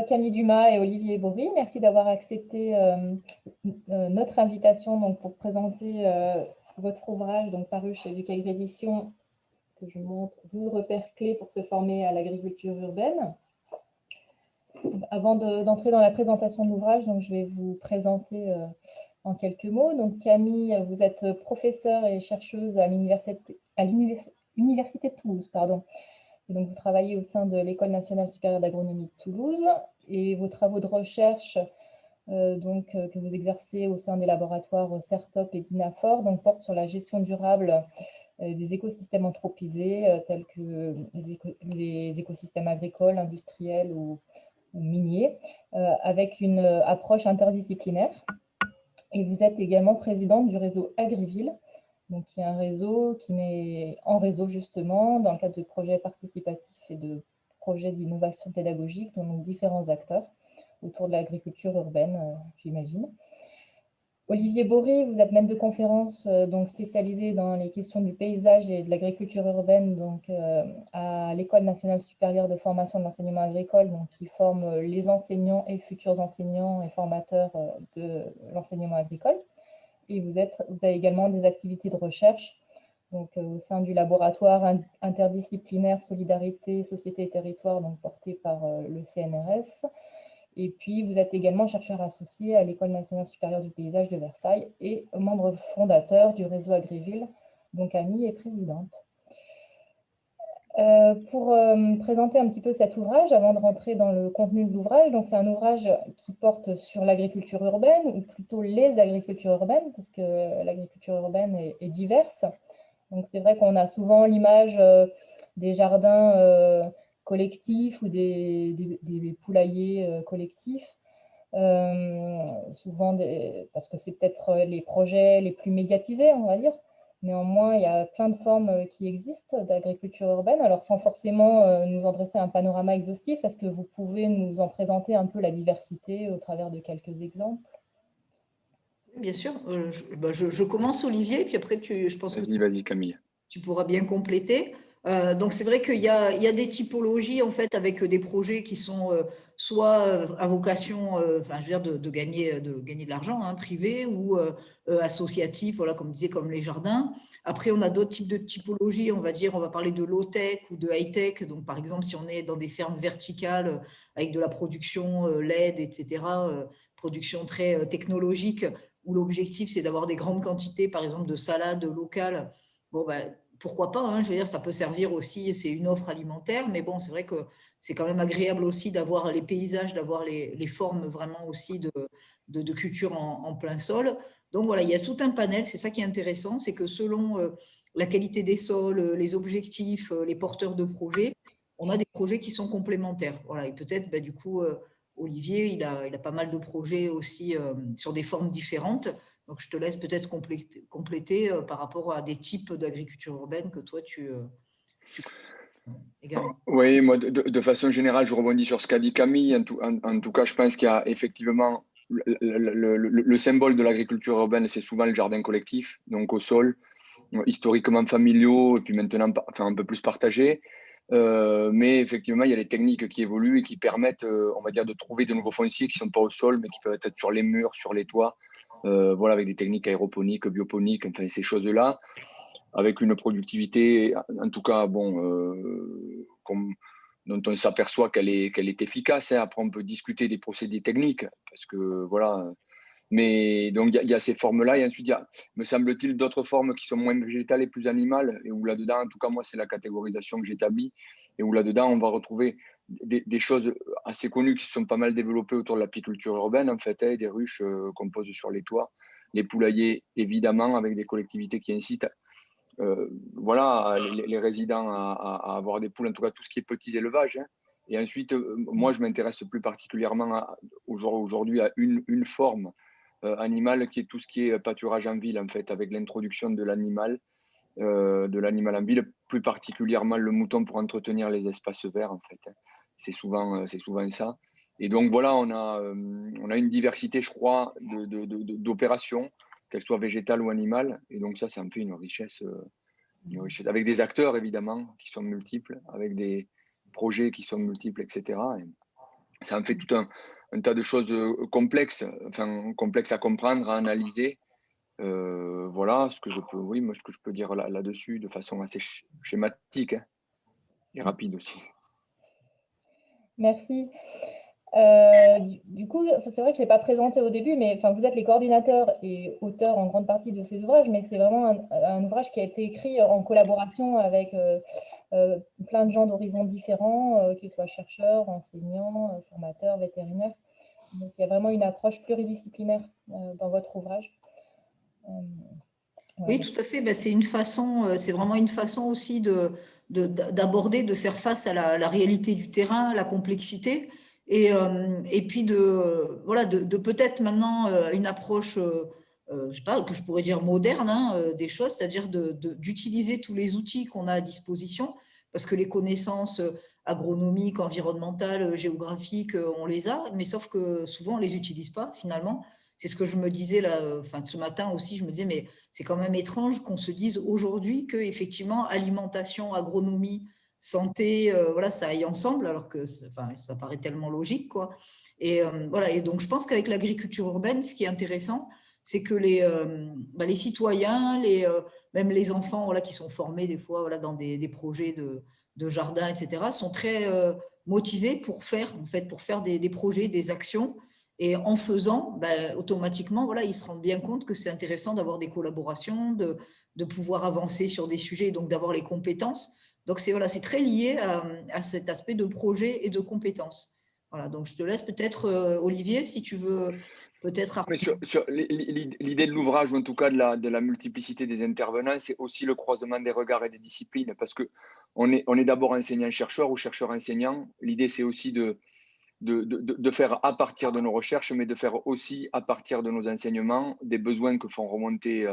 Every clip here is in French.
Camille Dumas et Olivier Bory. Merci d'avoir accepté notre invitation donc, pour présenter votre ouvrage donc, paru chez Ducagre Éditions, que je montre, 12 repères clés pour se former à l'agriculture urbaine. Avant d'entrer dans la présentation de l'ouvrage, je vais vous présenter en quelques mots. Donc, Camille, vous êtes professeure et chercheuse à l'Université de Toulouse. Pardon. Et donc, vous travaillez au sein de l'École nationale supérieure d'agronomie de Toulouse et vos travaux de recherche que vous exercez au sein des laboratoires CERTOP et DINAFOR portent sur la gestion durable des écosystèmes anthropisés tels que les écosystèmes agricoles, industriels ou miniers, avec une approche interdisciplinaire. Et vous êtes également présidente du réseau Agriville, donc qui est un réseau qui met en réseau justement dans le cadre de projets participatifs et de projets d'innovation pédagogique, donc différents acteurs autour de l'agriculture urbaine, j'imagine. Olivier Bory, vous êtes maître de conférence donc spécialisé dans les questions du paysage et de l'agriculture urbaine à l'École nationale supérieure de formation de l'enseignement agricole, qui forme les enseignants et futurs enseignants et formateurs de l'enseignement agricole. Et vous avez également des activités de recherche au sein du laboratoire interdisciplinaire Solidarité, Société et Territoire, porté par le CNRS. Et puis, vous êtes également chercheur associé à l'École nationale supérieure du paysage de Versailles et membre fondateur du réseau Agriville, dont Camille est présidente. Pour présenter un petit peu cet ouvrage, avant de rentrer dans le contenu de l'ouvrage, c'est un ouvrage qui porte sur l'agriculture urbaine, ou plutôt les agricultures urbaines, parce que l'agriculture urbaine est diverse. Donc c'est vrai qu'on a souvent l'image des jardins collectifs ou des poulaillers collectifs, souvent parce que c'est peut-être les projets les plus médiatisés, on va dire. Néanmoins, il y a plein de formes qui existent d'agriculture urbaine. Alors, sans forcément nous en dresser un panorama exhaustif, est-ce que vous pouvez nous en présenter un peu la diversité au travers de quelques exemples? Bien sûr. Je commence, Olivier, puis après, je pense que vas-y, Camille. Tu pourras bien compléter. Donc, c'est vrai qu'il y a des typologies, en fait, avec des projets qui sont soit à vocation, je veux dire, de gagner de l'argent, privé ou associatif, voilà, comme disait, comme les jardins. Après, on a d'autres types de typologies, on va dire, on va parler de low-tech ou de high-tech. Donc, par exemple, si on est dans des fermes verticales avec de la production LED, etc., production très technologique, où l'objectif, c'est d'avoir des grandes quantités, par exemple, de salades locales. Bon, pourquoi pas, je veux dire, ça peut servir aussi, c'est une offre alimentaire, mais bon, c'est vrai que c'est quand même agréable aussi d'avoir les paysages, d'avoir les formes vraiment aussi de culture en plein sol. Donc voilà, il y a tout un panel, c'est ça qui est intéressant, c'est que selon la qualité des sols, les objectifs, les porteurs de projets, on a des projets qui sont complémentaires. Voilà, et peut-être, du coup, Olivier, il a pas mal de projets aussi sur des formes différentes. Donc, je te laisse peut-être compléter par rapport à des types d'agriculture urbaine que toi, tu également. Oui, moi, de façon générale, je rebondis sur ce qu'a dit Camille. En tout cas, je pense qu'il y a effectivement le symbole de l'agriculture urbaine, c'est souvent le jardin collectif, donc au sol, historiquement familiaux, et puis maintenant un peu plus partagés. Mais effectivement, il y a les techniques qui évoluent et qui permettent, on va dire, de trouver de nouveaux fonciers qui ne sont pas au sol, mais qui peuvent être sur les murs, sur les toits, voilà, avec des techniques aéroponiques, bioponiques, enfin ces choses-là, avec une productivité, en tout cas, dont on s'aperçoit qu'elle est efficace. Après, on peut discuter des procédés techniques, parce que voilà. Mais donc, il y a ces formes-là, et ensuite, il y a, me semble-t-il, d'autres formes qui sont moins végétales et plus animales, et où là-dedans, en tout cas, moi, c'est la catégorisation que j'établis, et où là-dedans, on va retrouver des choses assez connues qui sont pas mal développées autour de l'apiculture urbaine, en fait, des ruches qu'on pose sur les toits, les poulaillers, évidemment, avec des collectivités qui incitent voilà, les résidents à avoir des poules, en tout cas, tout ce qui est petits élevages. Et ensuite, moi, je m'intéresse plus particulièrement aujourd'hui à une forme animal qui est tout ce qui est pâturage en ville, en fait, avec l'introduction de l'animal en ville, plus particulièrement le mouton pour entretenir les espaces verts, en fait. C'est souvent ça. Et donc, voilà, on a une diversité, je crois, d'opérations, qu'elles soient végétales ou animales. Et donc, ça en fait une richesse, avec des acteurs, évidemment, qui sont multiples, avec des projets qui sont multiples, etc. ça en fait tout un tas de choses complexes, enfin complexes à comprendre, à analyser. Voilà ce que je peux, oui, moi ce que je peux dire là-dessus de façon assez schématique, hein, et rapide aussi. Merci. Du coup, enfin, c'est vrai que je ne l'ai pas présenté au début, mais enfin, vous êtes les coordinateurs et auteurs en grande partie de ces ouvrages, mais c'est vraiment un ouvrage qui a été écrit en collaboration avec plein de gens d'horizons différents, qu'ils soient chercheurs, enseignants, formateurs, vétérinaires. Donc, il y a vraiment une approche pluridisciplinaire dans votre ouvrage. Oui, Voilà. tout à fait. Ben, c'est une façon, c'est vraiment une façon aussi d'aborder, de faire face à la réalité du terrain, la complexité, et puis voilà, de peut-être maintenant une approche, je sais pas, que je pourrais dire moderne, hein, des choses, c'est-à-dire d'utiliser tous les outils qu'on a à disposition, parce que les connaissances agronomiques, environnementales, géographiques, on les a, mais sauf que souvent on les utilise pas finalement. C'est ce que je me disais là, enfin ce matin aussi, je me disais, mais c'est quand même étrange qu'on se dise aujourd'hui que effectivement alimentation, agronomie, santé, voilà, ça aille ensemble, alors que enfin, ça paraît tellement logique, quoi. Et voilà. Et donc je pense qu'avec l'agriculture urbaine, ce qui est intéressant, c'est que les citoyens, même les enfants, voilà, qui sont formés des fois, voilà, dans des projets de jardin, etc., sont très motivés pour faire, en fait, pour faire des projets, des actions. Et en faisant, ben, automatiquement, voilà, ils se rendent bien compte que c'est intéressant d'avoir des collaborations, de pouvoir avancer sur des sujets, donc d'avoir les compétences. Donc, voilà, c'est très lié à cet aspect de projet et de compétences. Voilà, donc je te laisse peut-être, Olivier, si tu veux peut-être. Mais sur l'idée de l'ouvrage, ou en tout cas de la multiplicité des intervenants, c'est aussi le croisement des regards et des disciplines, parce que on est d'abord enseignant-chercheur ou chercheur-enseignant. L'idée, c'est aussi de faire à partir de nos recherches, mais de faire aussi à partir de nos enseignements des besoins que font remonter,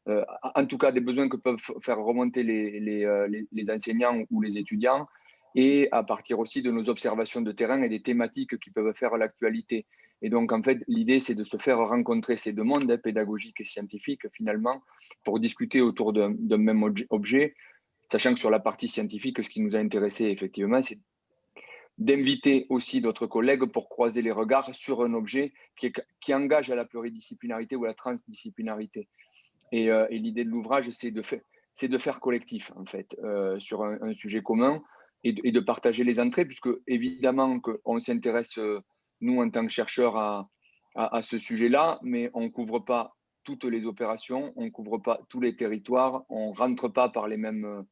en tout cas des besoins que peuvent faire remonter les enseignants ou les étudiants, et à partir aussi de nos observations de terrain et des thématiques qui peuvent faire l'actualité. Et donc, en fait, l'idée, c'est de se faire rencontrer ces deux mondes, pédagogiques et scientifiques, finalement, pour discuter autour d'un même objet, sachant que sur la partie scientifique, ce qui nous a intéressé, effectivement, c'est d'inviter aussi d'autres collègues pour croiser les regards sur un objet qui engage à la pluridisciplinarité ou à la transdisciplinarité. Et l'idée de l'ouvrage, c'est de faire collectif, en fait, sur un sujet commun, et de partager les entrées, puisque évidemment qu'on s'intéresse, nous, en tant que chercheurs, à ce sujet-là, mais on ne couvre pas toutes les opérations, on ne couvre pas tous les territoires, on ne rentre pas par les mêmes,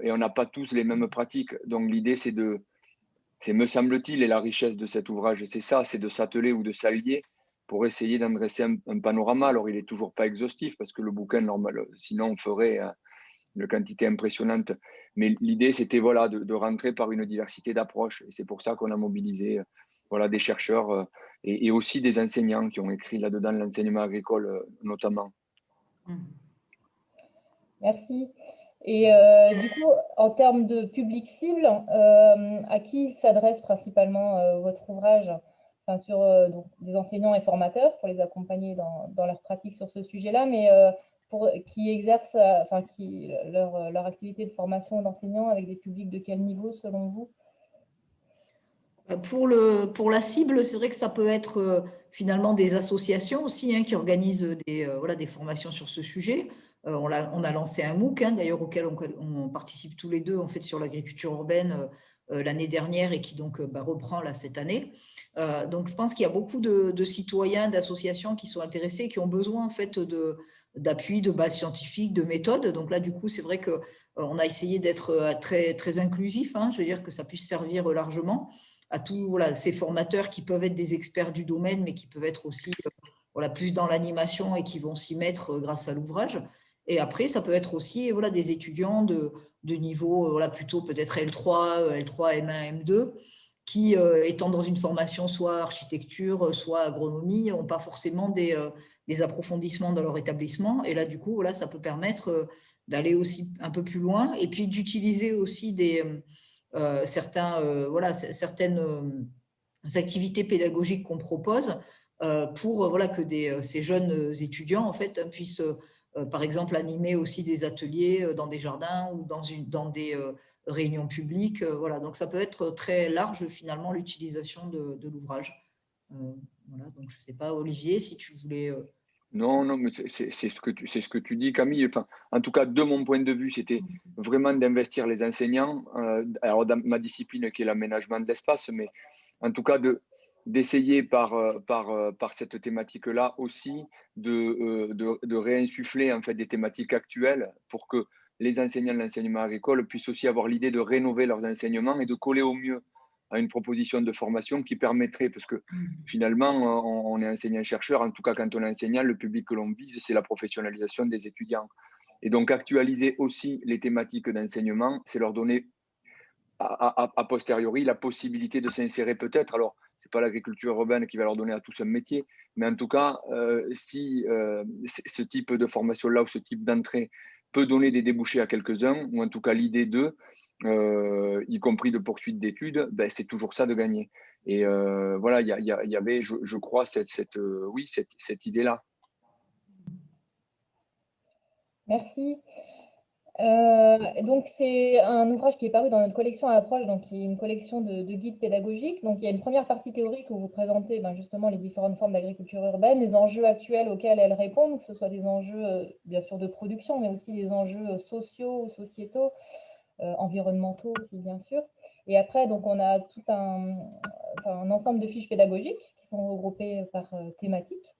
et on n'a pas tous les mêmes pratiques. Donc l'idée, c'est, me semble-t-il, et la richesse de cet ouvrage, c'est ça, c'est de s'atteler ou de s'allier pour essayer d'en dresser un panorama. Alors, il n'est toujours pas exhaustif, parce que le bouquin, normal, sinon on ferait une quantité impressionnante. Mais l'idée, c'était, voilà, de rentrer par une diversité d'approches. Et c'est pour ça qu'on a mobilisé, voilà, des chercheurs, et aussi des enseignants qui ont écrit là-dedans l'enseignement agricole, notamment. Merci. Et du coup, en termes de public cible, à qui s'adresse principalement votre ouvrage? Enfin, sur donc, des enseignants et formateurs pour les accompagner dans leur pratique sur ce sujet-là, mais qui exercent enfin, leur activité de formation d'enseignants avec des publics de quel niveau selon vous? Pour la cible, c'est vrai que ça peut être finalement des associations aussi, hein, qui organisent voilà, des formations sur ce sujet. On a lancé un MOOC, hein, d'ailleurs, auquel on participe tous les deux, en fait, sur l'agriculture urbaine l'année dernière, et qui donc reprend là cette année. Donc, je pense qu'il y a beaucoup de citoyens, d'associations qui sont intéressés, qui ont besoin en fait d'appui, de base scientifique, de méthodes. Donc là, du coup, c'est vrai que on a essayé d'être très, très inclusif, hein, je veux dire que ça puisse servir largement à tous, voilà, ces formateurs qui peuvent être des experts du domaine, mais qui peuvent être aussi voilà, plus dans l'animation et qui vont s'y mettre grâce à l'ouvrage. Et après, ça peut être aussi voilà, des étudiants de niveau voilà, plutôt peut-être L3, M1, M2, qui, étant dans une formation soit architecture, soit agronomie, n'ont pas forcément des approfondissements dans leur établissement. Et là, du coup, voilà, ça peut permettre d'aller aussi un peu plus loin, et puis d'utiliser aussi certaines activités pédagogiques qu'on propose pour voilà, que ces jeunes étudiants en fait, puissent, par exemple, animer aussi des ateliers dans des jardins ou dans des réunions publiques. Voilà. Donc, ça peut être très large, finalement, l'utilisation de l'ouvrage. Voilà. Donc, je ne sais pas, Olivier, si tu voulais… Non, non, mais c'est ce que tu dis, Camille. Enfin, en tout cas, de mon point de vue, c'était vraiment d'investir les enseignants. Alors, dans ma discipline qui est l'aménagement de l'espace, mais en tout cas, d'essayer par cette thématique-là aussi de réinsuffler en fait des thématiques actuelles pour que les enseignants de l'enseignement agricole puissent aussi avoir l'idée de rénover leurs enseignements et de coller au mieux à une proposition de formation qui permettrait, parce que finalement, on est enseignant-chercheur, en tout cas quand on est enseignant, le public que l'on vise, c'est la professionnalisation des étudiants. Et donc, actualiser aussi les thématiques d'enseignement, c'est leur donner a posteriori la possibilité de s'insérer peut-être. Alors, ce n'est pas l'agriculture urbaine qui va leur donner à tous un métier, mais en tout cas, si ce type de formation-là ou ce type d'entrée peut donner des débouchés à quelques-uns, ou en tout cas l'idée d'eux, y compris de poursuite d'études, ben, c'est toujours ça de gagner. Et voilà, il y avait, je crois, cette idée-là. Merci. Donc, c'est un ouvrage qui est paru dans notre collection à Approche, donc qui est une collection de guides pédagogiques. Donc, il y a une première partie théorique où vous présentez justement les différentes formes d'agriculture urbaine, les enjeux actuels auxquels elles répondent, que ce soit des enjeux bien sûr de production, mais aussi des enjeux sociaux, sociétaux, environnementaux aussi bien sûr. Et après, donc, on a tout un ensemble de fiches pédagogiques qui sont regroupées par thématique.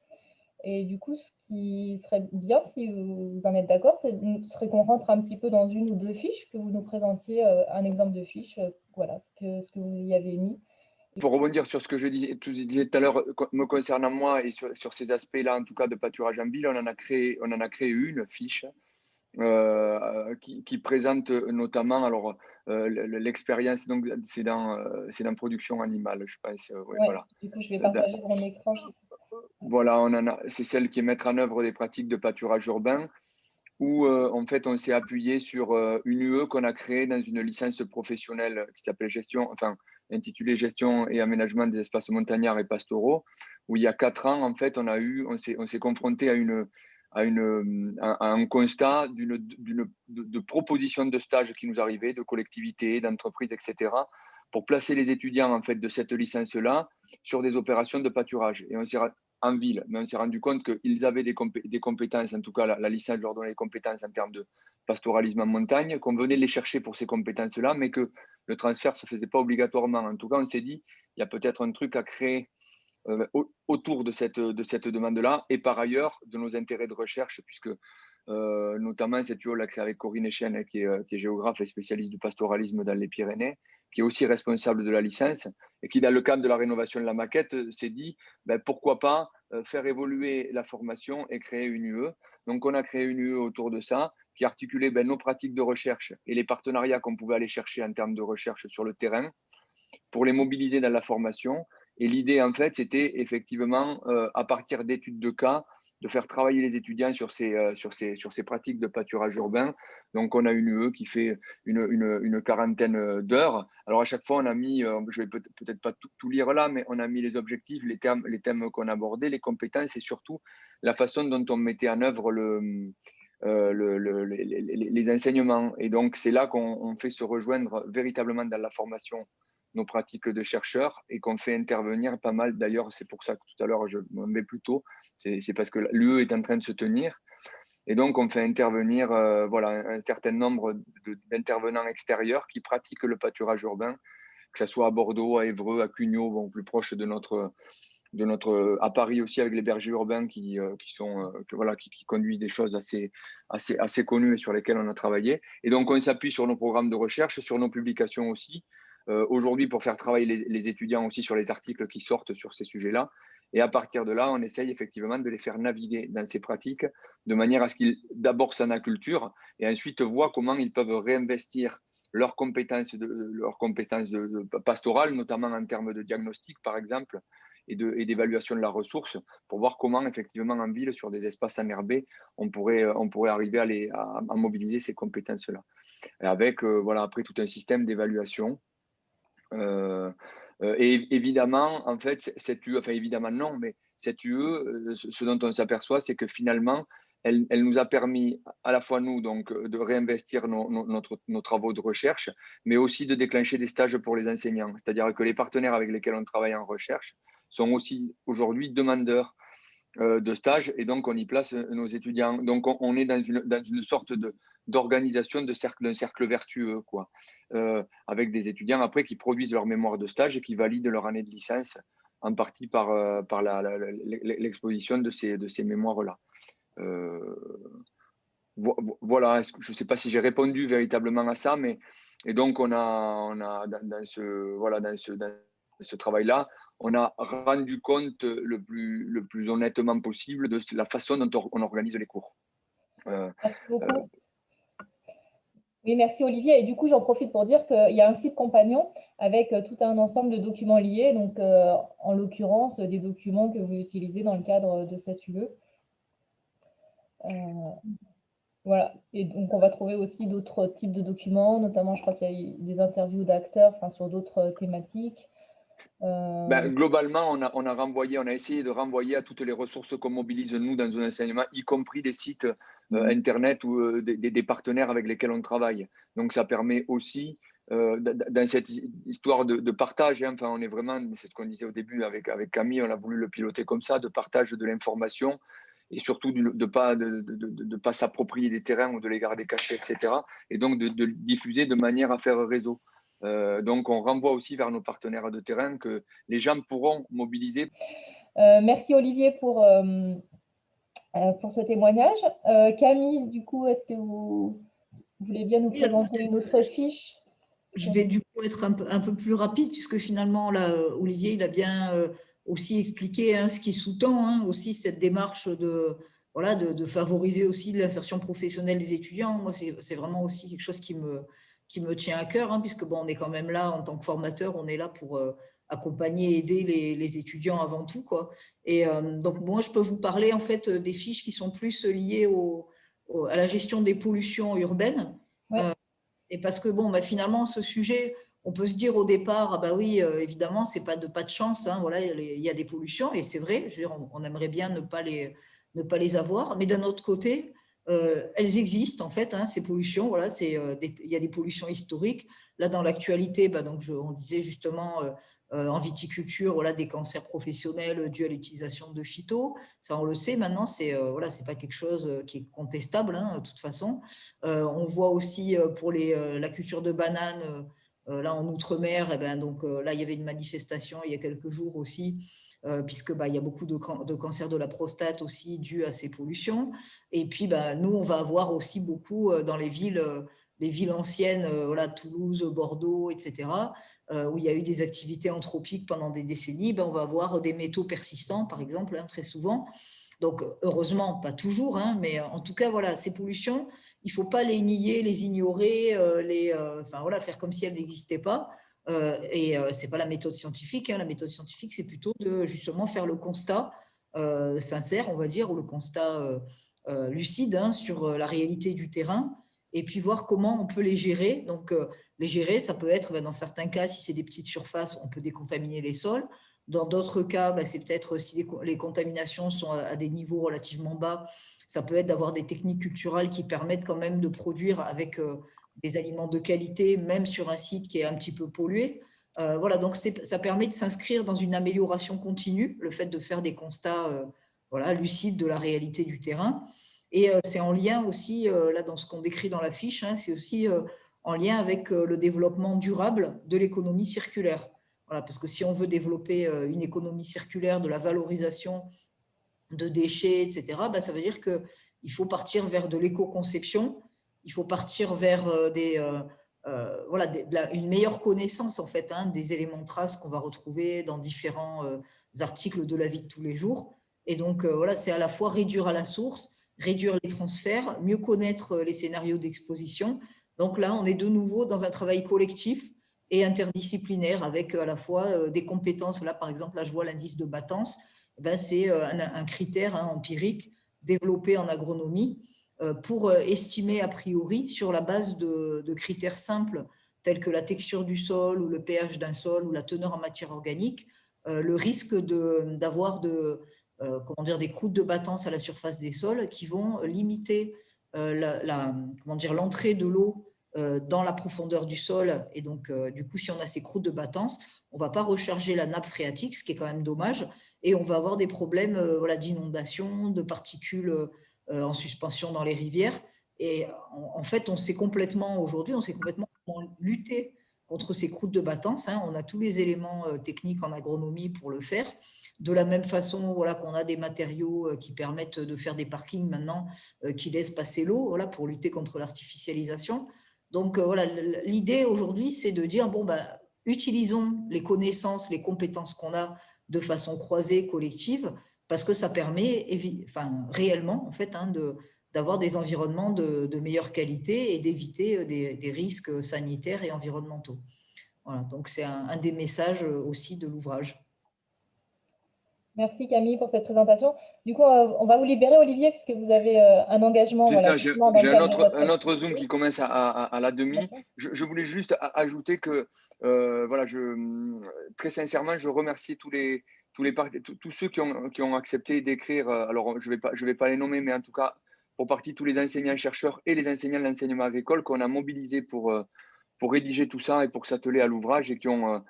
Et du coup, ce qui serait bien, si vous en êtes d'accord, ce serait qu'on rentre un petit peu dans une ou deux fiches, que vous nous présentiez un exemple de fiche, voilà, ce que vous y avez mis. Pour rebondir sur ce que tu disais tout à l'heure, me concernant moi et sur ces aspects-là, en tout cas de pâturage en ville, on en a créé une fiche qui présente notamment alors l'expérience. Donc c'est dans production animale, je pense. Ouais, Ouais, voilà. du coup, je vais partager mon écran. Voilà, c'est celle qui est mettre en œuvre des pratiques de pâturage urbain, où en fait on s'est appuyé sur une UE qu'on a créée dans une licence professionnelle qui s'appelle intitulée Gestion et aménagement des espaces montagnards et pastoraux, où il y a 4 ans en fait on s'est confronté à un constat de propositions de stages qui nous arrivaient, de collectivités, d'entreprises, etc., pour placer les étudiants en fait de cette licence-là sur des opérations de pâturage. Et en ville, mais on s'est rendu compte qu'ils avaient des compétences, en tout cas la licence leur donnait des compétences en termes de pastoralisme en montagne, qu'on venait les chercher pour ces compétences-là, mais que le transfert ne se faisait pas obligatoirement. En tout cas, on s'est dit, il y a peut-être un truc à créer autour de cette demande-là, et par ailleurs de nos intérêts de recherche, puisque notamment cette UE l'a créée avec Corinne Echenne, qui est géographe et spécialiste du pastoralisme dans les Pyrénées, qui est aussi responsable de la licence, et qui, dans le cadre de la rénovation de la maquette, s'est dit pourquoi pas faire évoluer la formation et créer une UE. Donc, on a créé une UE autour de ça, qui articulait nos pratiques de recherche et les partenariats qu'on pouvait aller chercher en termes de recherche sur le terrain pour les mobiliser dans la formation. Et l'idée, en fait, c'était effectivement, à partir d'études de cas, de faire travailler les étudiants sur ces pratiques de pâturage urbain. Donc, on a une UE qui fait une quarantaine d'heures. Alors, à chaque fois, on a mis, je vais peut-être pas tout lire là, mais on a mis les objectifs, les thèmes qu'on abordait, les compétences et surtout la façon dont on mettait en œuvre les enseignements. Et donc, c'est là qu'on fait se rejoindre véritablement dans la formation nos pratiques de chercheurs et qu'on fait intervenir pas mal. D'ailleurs, c'est pour ça que tout à l'heure, je m'en vais plus tôt. C'est parce que l'UE est en train de se tenir. Et donc, on fait intervenir voilà, un certain nombre d'intervenants extérieurs qui pratiquent le pâturage urbain, que ce soit à Bordeaux, à Évreux, à Cugnot, bon, plus proche de notre à Paris aussi avec les bergers urbains qui conduisent des choses assez connues et sur lesquelles on a travaillé. Et donc, on s'appuie sur nos programmes de recherche, sur nos publications aussi, aujourd'hui pour faire travailler les étudiants aussi sur les articles qui sortent sur ces sujets-là. Et à partir de là, on essaye effectivement de les faire naviguer dans ces pratiques de manière à ce qu'ils d'abord s'en acculturent et ensuite voient comment ils peuvent réinvestir leurs compétences pastorales, notamment en termes de diagnostic, par exemple, et d'évaluation de la ressource, pour voir comment, effectivement, en ville, sur des espaces enherbés, on pourrait arriver à mobiliser ces compétences-là. Et avec, voilà, après, tout un système d'évaluation. Et évidemment, en fait, cette UE, enfin évidemment non, mais cette UE, ce dont on s'aperçoit, c'est que finalement, elle nous a permis à la fois, nous, donc, de réinvestir nos travaux de recherche, mais aussi de déclencher des stages pour les enseignants. C'est-à-dire que les partenaires avec lesquels on travaille en recherche sont aussi aujourd'hui demandeurs de stage, et donc on y place nos étudiants. Donc on est dans une sorte d'organisation d'un cercle vertueux, quoi, avec des étudiants après qui produisent leur mémoire de stage et qui valident leur année de licence en partie par l'exposition de ces mémoires-là. Voilà, je ne sais pas si j'ai répondu véritablement à ça, mais et donc on a dans ce travail-là, on a rendu compte le plus honnêtement possible de la façon dont on organise les cours. Merci beaucoup. Oui, merci Olivier. Et du coup, j'en profite pour dire qu'il y a un site compagnon avec tout un ensemble de documents liés, donc en l'occurrence des documents que vous utilisez dans le cadre de cette UE. Voilà, et donc on va trouver aussi d'autres types de documents, notamment je crois qu'il y a eu des interviews d'acteurs, enfin, sur d'autres thématiques. Globalement, on a essayé de renvoyer à toutes les ressources qu'on mobilise nous dans un enseignement, y compris des sites internet ou des partenaires avec lesquels on travaille. Donc ça permet aussi, dans cette histoire de partage, hein, enfin, on est vraiment, c'est ce qu'on disait au début avec Camille, on a voulu le piloter comme ça, de partage de l'information, et surtout de ne pas s'approprier des terrains ou de les garder cachés, etc. Et donc de diffuser de manière à faire réseau. Donc on renvoie aussi vers nos partenaires de terrain que les gens pourront mobiliser. Merci Olivier pour ce témoignage. Camille, du coup, est-ce que vous voulez bien nous présenter une autre fiche? Je vais du coup être un peu plus rapide, puisque finalement, là, Olivier, il a bien aussi expliqué ce qui sous-tend aussi cette démarche de favoriser aussi l'insertion professionnelle des étudiants. Moi, c'est vraiment aussi quelque chose qui me tient à cœur, puisque bon, on est quand même là en tant que formateur, on est là pour accompagner, aider les étudiants avant tout, quoi. Et donc, moi, je peux vous parler en fait des fiches qui sont plus liées à la gestion des pollutions urbaines. Ouais. Et parce que bon, finalement, ce sujet, on peut se dire au départ, ah bah oui, évidemment, c'est pas de chance, voilà, il y a des pollutions, et c'est vrai, je veux dire, on aimerait bien ne pas les avoir, mais d'un autre côté, elles existent en fait, ces pollutions, voilà, il y a des pollutions historiques. Là, dans l'actualité, donc on disait justement en viticulture, voilà, des cancers professionnels dus à l'utilisation de phyto. Ça, on le sait maintenant, c'est pas quelque chose qui est contestable, de toute façon. On voit aussi pour la culture de bananes, là en Outre-mer, donc là, il y avait une manifestation il y a quelques jours aussi, puisque il y a beaucoup de cancers de la prostate aussi dus à ces pollutions. Et puis, nous, on va avoir aussi beaucoup dans les villes anciennes, voilà, Toulouse, Bordeaux, etc., où il y a eu des activités anthropiques pendant des décennies. On va avoir des métaux persistants, par exemple, très souvent. Donc, heureusement, pas toujours, mais en tout cas, voilà, ces pollutions, il ne faut pas les nier, les ignorer, faire comme si elles n'existaient pas. Et ce n'est pas la méthode scientifique. La méthode scientifique, c'est plutôt de justement faire le constat sincère, on va dire, ou le constat lucide sur la réalité du terrain, et puis voir comment on peut les gérer. Donc, les gérer, ça peut être, dans certains cas, si c'est des petites surfaces, on peut décontaminer les sols. Dans d'autres cas, c'est peut-être si les contaminations sont à des niveaux relativement bas, ça peut être d'avoir des techniques culturales qui permettent quand même de produire avec des aliments de qualité, même sur un site qui est un petit peu pollué. Voilà, donc ça permet de s'inscrire dans une amélioration continue, le fait de faire des constats lucides de la réalité du terrain. Et c'est en lien aussi, là, dans ce qu'on décrit dans la fiche, c'est aussi en lien avec le développement durable de l'économie circulaire. Voilà, parce que si on veut développer une économie circulaire, de la valorisation de déchets, etc., ça veut dire qu'il faut partir vers de l'éco-conception, il faut partir vers une meilleure connaissance en fait, des éléments traces qu'on va retrouver dans différents articles de la vie de tous les jours. Et donc, c'est à la fois réduire à la source, réduire les transferts, mieux connaître les scénarios d'exposition. Donc là, on est de nouveau dans un travail collectif et interdisciplinaire avec à la fois des compétences. Là, par exemple, là, je vois l'indice de battance. C'est un critère empirique développé en agronomie pour estimer a priori, sur la base de critères simples tels que la texture du sol ou le pH d'un sol ou la teneur en matière organique, le risque d'avoir comment dire, des croûtes de battance à la surface des sols qui vont limiter comment dire, l'entrée de l'eau dans la profondeur du sol. Et donc, du coup, si on a ces croûtes de battance, on ne va pas recharger la nappe phréatique, ce qui est quand même dommage, et on va avoir des problèmes voilà, d'inondation, de particules en suspension dans les rivières. Et en fait, on sait complètement aujourd'hui, on sait complètement comment lutter contre ces croûtes de battance. Hein. On a tous les éléments techniques en agronomie pour le faire. De la même façon, voilà, qu'on a des matériaux qui permettent de faire des parkings maintenant qui laissent passer l'eau, voilà, pour lutter contre l'artificialisation. Donc voilà, l'idée aujourd'hui, c'est de dire bon, ben, utilisons les connaissances, les compétences qu'on a de façon croisée, collective, parce que ça permet enfin, réellement en fait, hein, d'avoir des environnements de meilleure qualité et d'éviter des risques sanitaires et environnementaux. Voilà, donc c'est un des messages aussi de l'ouvrage. Merci Camille pour cette présentation. Du coup, on va vous libérer, Olivier, puisque vous avez un engagement. C'est Voilà, ça, justement, dans j'ai le cadre de votre un autre Zoom activité. qui commence à la demi. D'accord. Je voulais juste ajouter que, voilà, très sincèrement, je remercie tous ceux qui ont accepté d'écrire. Alors, je vais pas les nommer, mais en tout cas, pour partie, tous les enseignants-chercheurs et les enseignants de l'enseignement agricole qu'on a mobilisés pour rédiger tout ça et pour s'atteler à l'ouvrage et qui ont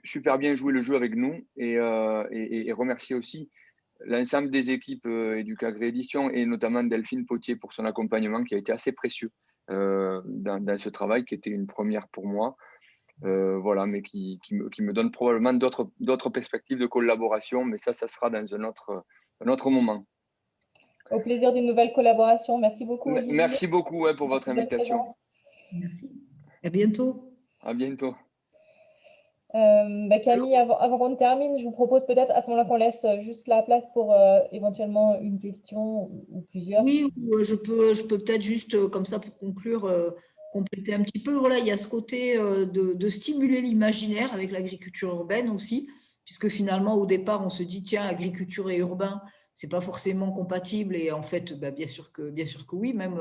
super bien joué le jeu avec nous. Et remercier aussi l'ensemble des équipes Educagri Édition et notamment Delphine Potier pour son accompagnement qui a été assez précieux dans ce travail qui était une première pour moi. Voilà, mais qui me donne probablement d'autres perspectives de collaboration, mais ça sera dans un autre moment. Au plaisir d'une nouvelle collaboration. Merci beaucoup, Olivier. Merci beaucoup pour votre Merci de votre invitation. présence. Merci. À bientôt. À bientôt. Camille, avant qu'on termine, je vous propose peut-être à ce moment-là qu'on laisse juste la place pour éventuellement une question ou plusieurs. Oui, je peux peut-être juste, comme ça, pour conclure, compléter un petit peu. Voilà, il y a ce côté de stimuler l'imaginaire avec l'agriculture urbaine aussi, puisque finalement, au départ, on se dit, tiens, agriculture et urbain, c'est pas forcément compatible. Et en fait, bah, bien sûr que oui, même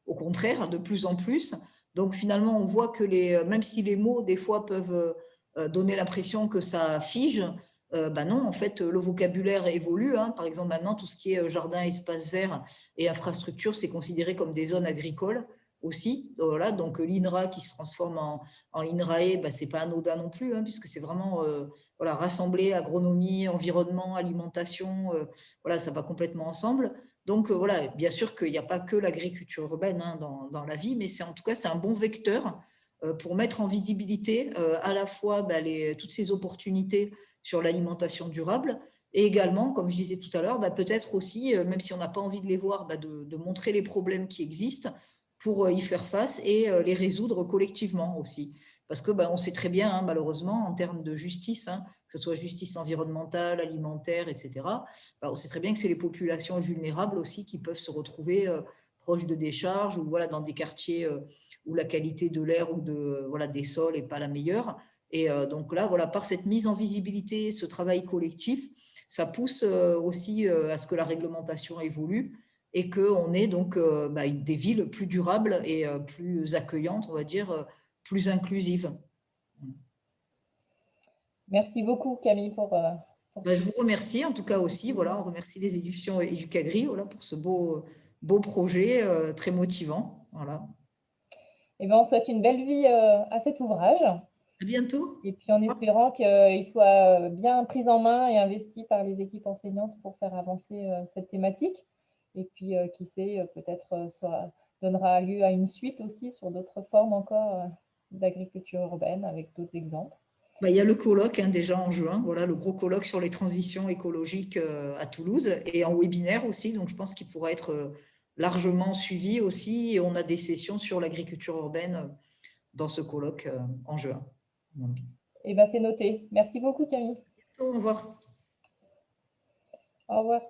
au contraire, de plus en plus. Donc finalement, on voit que même si les mots, des fois, peuvent donner l'impression que ça fige, ben non, en fait, le vocabulaire évolue. Hein. Par exemple, maintenant, tout ce qui est jardin, espace vert et infrastructure, c'est considéré comme des zones agricoles aussi. Voilà, donc l'INRA qui se transforme en INRAE, ben, ce n'est pas anodin non plus, hein, puisque c'est vraiment voilà, rassembler agronomie, environnement, alimentation, voilà, ça va complètement ensemble. Donc voilà, bien sûr qu'il n'y a pas que l'agriculture urbaine hein, dans la vie, mais en tout cas, c'est un bon vecteur pour mettre en visibilité à la fois ben, toutes ces opportunités sur l'alimentation durable et également, comme je disais tout à l'heure, bah, peut-être aussi, même si on n'a pas envie de les voir, bah, de montrer les problèmes qui existent pour y faire face et les résoudre collectivement aussi. Parce que bah, on sait très bien, hein, malheureusement, en termes de justice, hein, que ce soit justice environnementale, alimentaire, etc., bah, on sait très bien que c'est les populations vulnérables aussi qui peuvent se retrouver proches de décharges ou voilà, dans des quartiers où la qualité de l'air ou voilà, des sols n'est pas la meilleure. Et donc là, voilà, par cette mise en visibilité, ce travail collectif, ça pousse aussi à ce que la réglementation évolue et qu'on ait donc bah, des villes plus durables et plus accueillantes, on va dire, plus inclusives. Merci beaucoup, Camille, pour Bah, je vous remercie en tout cas aussi. Voilà, on remercie les éditions Educagri voilà, pour ce beau projet très motivant. Voilà. Et ben, on souhaite une belle vie à cet ouvrage. À bientôt. Et puis en espérant qu'il soit bien pris en main et investi par les équipes enseignantes pour faire avancer cette thématique. Et puis, qui sait, peut-être donnera lieu à une suite aussi sur d'autres formes encore d'agriculture urbaine avec d'autres exemples. Bah, il y a le colloque hein, déjà en juin, voilà, le gros colloque sur les transitions écologiques à Toulouse et en webinaire aussi. Donc, je pense qu'il pourra être largement suivi aussi. Et on a des sessions sur l'agriculture urbaine dans ce colloque en juin. Voilà. Et ben, c'est noté. Merci beaucoup, Camille. Au revoir. Au revoir.